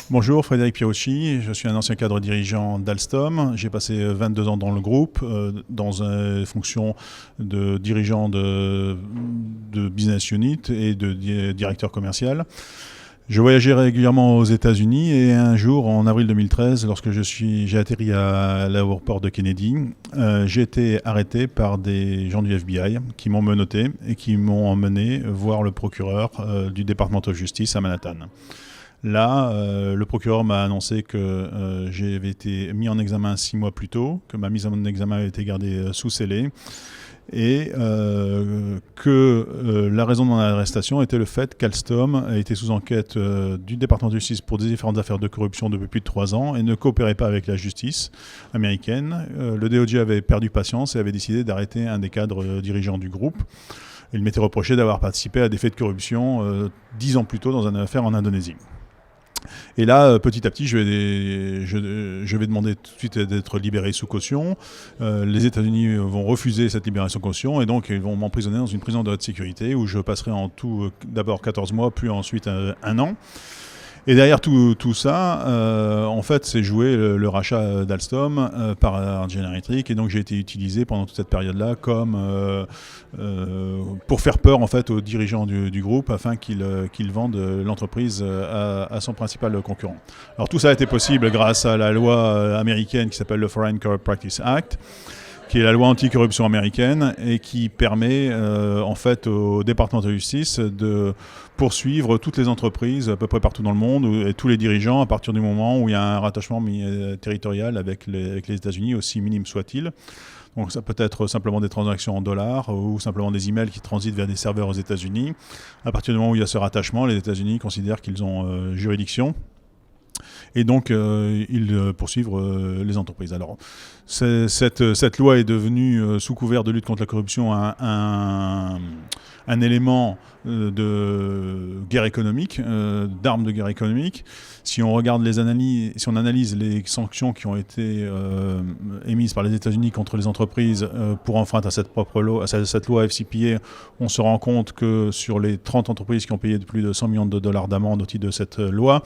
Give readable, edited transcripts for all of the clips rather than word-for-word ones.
Bonjour, Frédéric Pierucci, je suis un ancien cadre dirigeant d'Alstom. J'ai passé 22 ans dans le groupe, dans une fonction de dirigeant de business unit et de directeur commercial. Je voyageais régulièrement aux États-Unis et un jour, en avril 2013, lorsque j'ai atterri à l'aéroport de Kennedy, j'ai été arrêté par des gens du FBI qui m'ont menotté et qui m'ont emmené voir le procureur du département de justice à Manhattan. Là, le procureur m'a annoncé que j'avais été mis en examen 6 mois plus tôt, que ma mise en examen avait été gardée sous scellé et que la raison de mon arrestation était le fait qu'Alstom était sous enquête du département de justice pour des différentes affaires de corruption depuis plus de 3 ans et ne coopérait pas avec la justice américaine. Le DOJ avait perdu patience et avait décidé d'arrêter un des cadres dirigeants du groupe. Il m'était reproché d'avoir participé à des faits de corruption 10 ans plus tôt dans une affaire en Indonésie. Et là, petit à petit, je vais demander tout de suite d'être libéré sous caution. Les États-Unis vont refuser cette libération caution et donc ils vont m'emprisonner dans une prison de haute sécurité où je passerai en tout d'abord 14 mois, puis ensuite 1 an. Et derrière tout ça, en fait, c'est joué le rachat d'Alstom par General Electric, et donc j'ai été utilisé pendant toute cette période-là comme pour faire peur en fait aux dirigeants du groupe afin qu'ils vendent l'entreprise à son principal concurrent. Alors tout ça a été possible grâce à la loi américaine qui s'appelle le Foreign Corrupt Practices Act, qui est la loi anticorruption américaine et qui permet en fait au département de justice de poursuivre toutes les entreprises à peu près partout dans le monde et tous les dirigeants à partir du moment où il y a un rattachement territorial avec les États-Unis, aussi minime soit-il. Donc ça peut être simplement des transactions en dollars ou simplement des emails qui transitent vers des serveurs aux États-Unis. À partir du moment où il y a ce rattachement, les États-Unis considèrent qu'ils ont juridiction. Et donc, ils poursuivent les entreprises. Alors, cette loi est devenue, sous couvert de lutte contre la corruption, un élément de guerre économique, d'armes de guerre économique. Si on regarde si on analyse les sanctions qui ont été émises par les États-Unis contre les entreprises pour enfreinte à cette loi FCPA, on se rend compte que sur les 30 entreprises qui ont payé plus de 100 millions de dollars d'amende au titre de cette loi,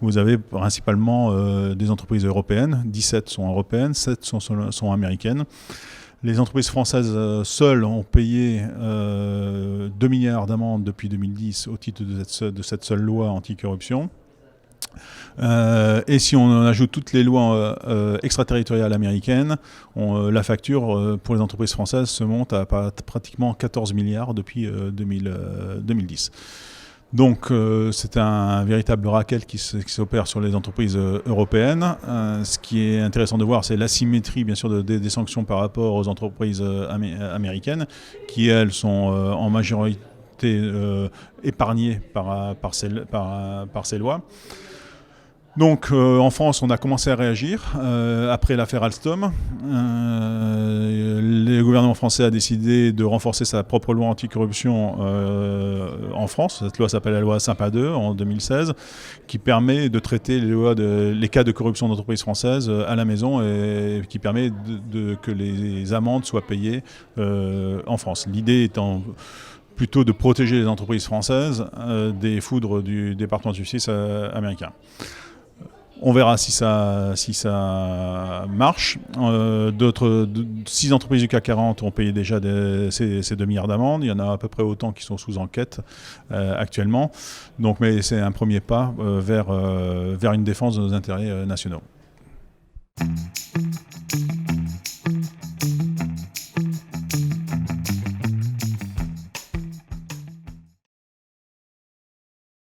vous avez principalement des entreprises européennes. 17 sont européennes, 7 sont américaines. Les entreprises françaises seules ont payé 2 milliards d'amendes depuis 2010 au titre de cette seule loi anticorruption. Et si on ajoute toutes les lois extraterritoriales américaines, la facture pour les entreprises françaises se monte à pratiquement 14 milliards depuis 2010. Donc c'est un véritable racket qui s'opère sur les entreprises européennes. Ce qui est intéressant de voir, c'est l'asymétrie bien sûr des sanctions par rapport aux entreprises américaines, qui elles sont en majorité épargnées par ces lois. Donc en France, on a commencé à réagir après l'affaire Alstom. Le gouvernement français a décidé de renforcer sa propre loi anticorruption en France. Cette loi s'appelle la loi Sympa 2 en 2016, qui permet de traiter les cas de corruption d'entreprises françaises à la maison et qui permet que les amendes soient payées en France. L'idée étant plutôt de protéger les entreprises françaises des foudres du département de justice américain. On verra si ça marche. 6 entreprises du CAC 40 ont payé déjà ces 2 milliards d'amendes. Il y en a à peu près autant qui sont sous enquête actuellement. Donc, mais c'est un premier pas vers une défense de nos intérêts nationaux.